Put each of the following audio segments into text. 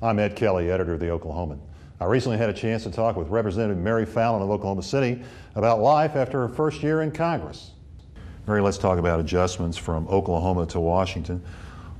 I'm Ed Kelley, editor of the Oklahoman. I recently had a chance to talk with Representative Mary Fallin of Oklahoma City about life after her first year in Congress. Mary, let's talk about adjustments from Oklahoma to Washington.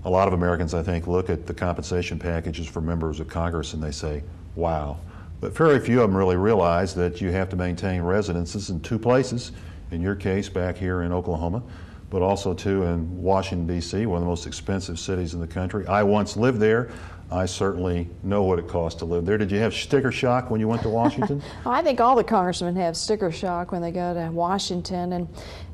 A lot of Americans, I think, look at the compensation packages for members of Congress and they say, wow. But very few of them really realize that you have to maintain residences in two places, in your case back here in Oklahoma, but also too in Washinton D.C., one of the most expensive cities in the country. I once lived there. I certainly know what it costs to live there. Did you have sticker shock when you went to Washington? Well, I think all the congressmen have sticker shock when they go to Washington,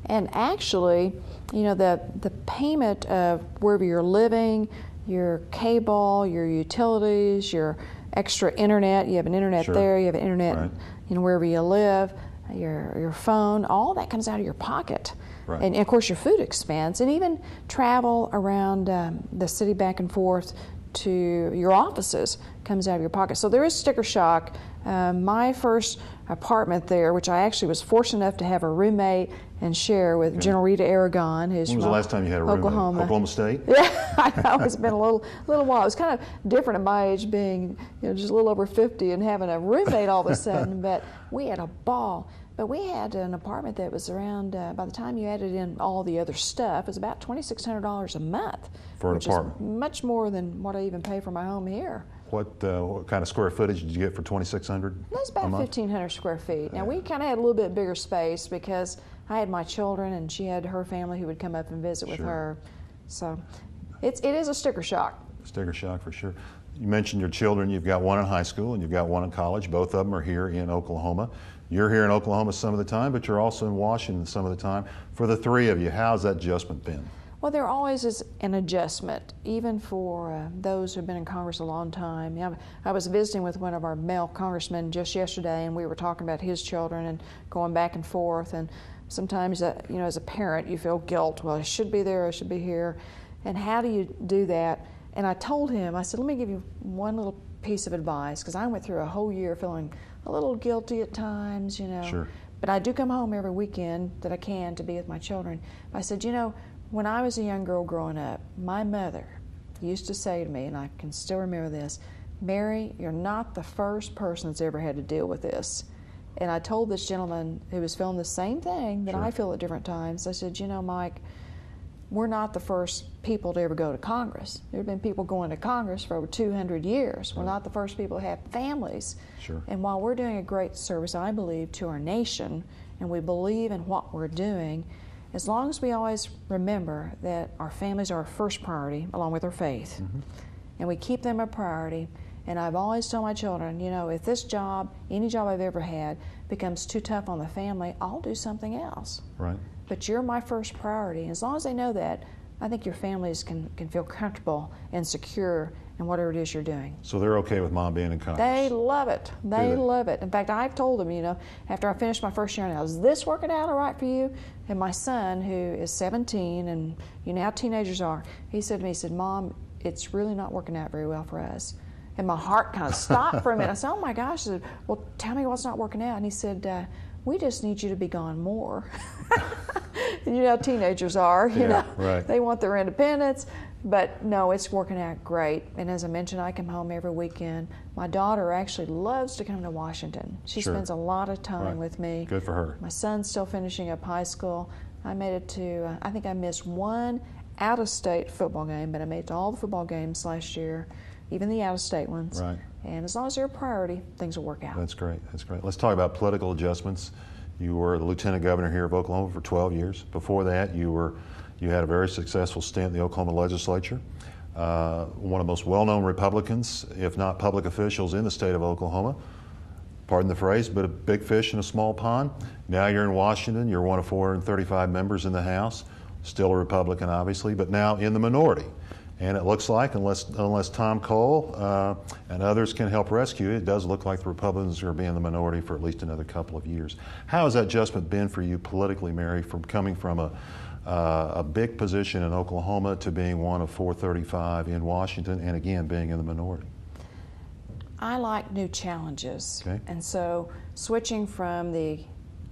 and actually, you know, the payment of wherever you're living, your cable, your utilities, your extra internet. You have an internet Sure. there. You have an internet, Right. you know, wherever you live. Your phone, all that comes out of your pocket. Right. And of course your food expense, and even travel around the city back and forth to your offices comes out of your pocket. So there is sticker shock. My first apartment there, which I actually was fortunate enough to have a roommate and share with General Rita Aragon, who's When was from the last time you had a roommate? Oklahoma. Oklahoma State? Yeah, I know, it's been a little while. It was kind of different at my age, being, you know, just a little over 50 and having a roommate all of a sudden, but we had a ball. But we had an apartment that was around, by the time you added in all the other stuff, it was about $2,600 a month. For an which apartment? is much more than what I even pay for my home here. What kind of square footage did you get for $2,600? That's about 1,500 square feet. Now, we kind of had a little bit bigger space because I had my children and she had her family who would come up and visit with Sure. her. So it is a sticker shock. Sticker shock for sure. You mentioned your children. You've got one in high school and you've got one in college. Both of them are here in Oklahoma. You're here in Oklahoma some of the time, but you're also in Washington some of the time. For the three of you, how's that adjustment been? Well, there always is an adjustment, even for those who've been in Congress a long time. You know, I was visiting with one of our male congressmen just yesterday, and we were talking about his children and going back and forth. And sometimes, you know, as a parent, you feel guilt. Well, I should be there, I should be here. And how do you do that? And I told him, I said, let me give you one little piece of advice, because I went through a whole year feeling a little guilty at times, you know. Sure. But I do come home every weekend that I can to be with my children. I said, you know, when I was a young girl growing up, my mother used to say to me, and I can still remember this, Mary, you're not the first person that's ever had to deal with this. And I told this gentleman who was feeling the same thing that Sure. I feel at different times, I said, you know, Mike, we're not the first people to ever go to Congress. There have been people going to Congress for over 200 years. We're not the first people to have families. Sure. And while we're doing a great service, I believe, to our nation, and we believe in what we're doing, as long as we always remember that our families are our first priority, along with our faith, and we keep them a priority. And I've always told my children, you know, if this job, any job I've ever had, becomes too tough on the family, I'll do something else. Right. But you're my first priority. And as long as they know that, I think your families can feel comfortable and secure in whatever it is you're doing. So they're okay with Mom being in Congress? They love it. They they? love it. In fact, I've told them, you know, after I finished my first year, now, is this working out all right for you? And my son, who is 17, and you know how teenagers are, he said to me, he said, Mom, it's really not working out very well for us. And my heart kind of stopped for a minute. I said, oh my gosh. I said, well, tell me what's not working out. And he said, we just need you to be gone more. And you know how teenagers are, you know. Right. They want their independence. But no, it's working out great. And as I mentioned, I come home every weekend. My daughter actually loves to come to Washington. She Sure. spends a lot of time with me. Good for her. My son's still finishing up high school. I made it to, I think I missed one out-of-state football game, but I made it to all the football games last year, even the out-of-state ones. Right. And as long as they're a priority, things will work out. That's great. That's great. Let's talk about political adjustments. You were the lieutenant governor here of Oklahoma for 12 years. Before that, you had a very successful stint in the Oklahoma legislature. One of the most well-known Republicans, if not public officials in the state of Oklahoma. Pardon the phrase, but a big fish in a small pond. Now you're in Washington. You're one of 435 members in the House. Still a Republican, obviously, but now in the minority. And it looks like, unless Tom Cole and others can help rescue it, it does look like the Republicans are going to be in the minority for at least another couple of years. How has that adjustment been for you politically, Mary, from coming from a big position in Oklahoma to being one of 435 in Washington, and again, being in the minority? I like new challenges. Okay. And so switching from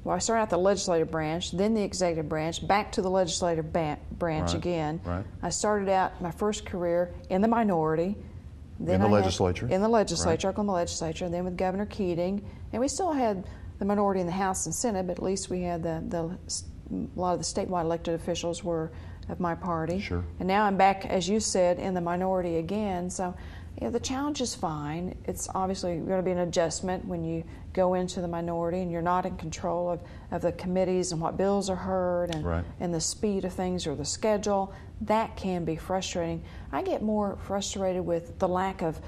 I started out the legislative branch, then the executive branch, back to the legislative branch Right, again. right. I started out my first career in the minority, Then in the legislature. In the legislature, Right. Oklahoma legislature, and then with Governor Keating. And we still had the minority in the House and Senate, but at least we had a lot of the statewide elected officials were of my party. Sure. And now I'm back, as you said, in the minority again. So, the challenge is fine. It's obviously going to be an adjustment when you go into the minority and you're not in control of the committees and what bills are heard and, Right. and the speed of things or the schedule. That can be frustrating. I get more frustrated with the lack of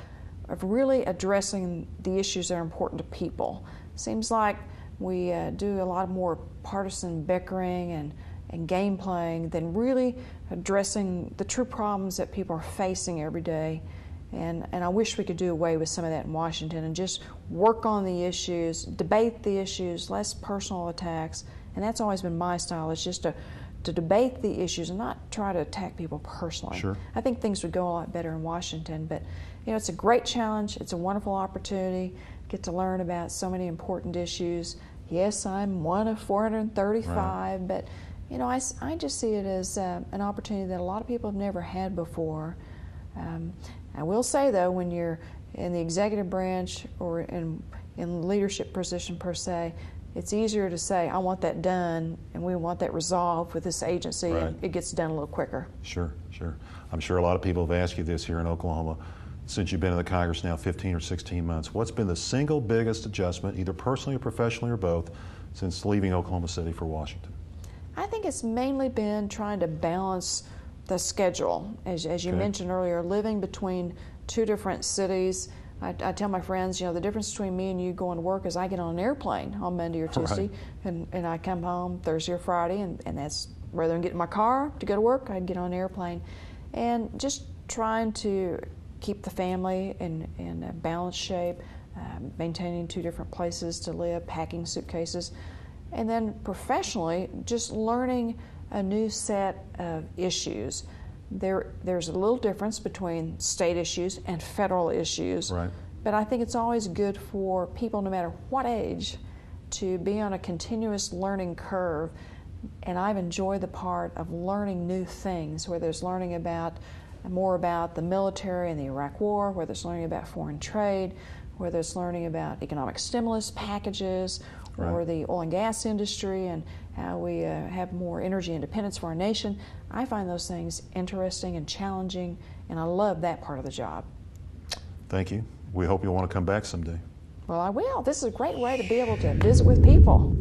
really addressing the issues that are important to people. Seems like we do a lot more partisan bickering and game playing than really addressing the true problems that people are facing every day. And I wish we could do away with some of that in Washington and just work on the issues, debate the issues, less personal attacks. And that's always been my style, is just to debate the issues and not try to attack people personally. Sure. I think things would go a lot better in Washington. But, it's a great challenge. It's a wonderful opportunity. Get to learn about so many important issues. Yes, I'm one of 435, Right. but, I just see it as an opportunity that a lot of people have never had before. I will say, though, when you're in the executive branch or in leadership position per se, it's easier to say, I want that done and we want that resolved with this agency, Right. and it gets done a little quicker. Sure, sure. I'm sure a lot of people have asked you this here in Oklahoma. Since you've been in the Congress now 15 or 16 months, what's been the single biggest adjustment, either personally or professionally or both, since leaving Oklahoma City for Washington? I think it's mainly been trying to balance the schedule. As you Okay. mentioned earlier, living between two different cities. I tell my friends, the difference between me and you going to work is I get on an airplane on Monday or Tuesday, Right. and I come home Thursday or Friday, and that's rather than get in my car to go to work, I'd get on an airplane. And just trying to keep the family in a balanced shape, maintaining two different places to live, packing suitcases. And then professionally, just learning a new set of issues. There's a little difference between state issues and federal issues. Right. But I think it's always good for people, no matter what age, to be on a continuous learning curve. And I've enjoyed the part of learning new things, whether it's learning more about the military and the Iraq War, whether it's learning about foreign trade, whether it's learning about economic stimulus packages, or Right. the oil and gas industry and how we have more energy independence for our nation. I find those things interesting and challenging, and I love that part of the job. Thank you. We hope you'll want to come back someday. Well, I will. This is a great way to be able to visit with people.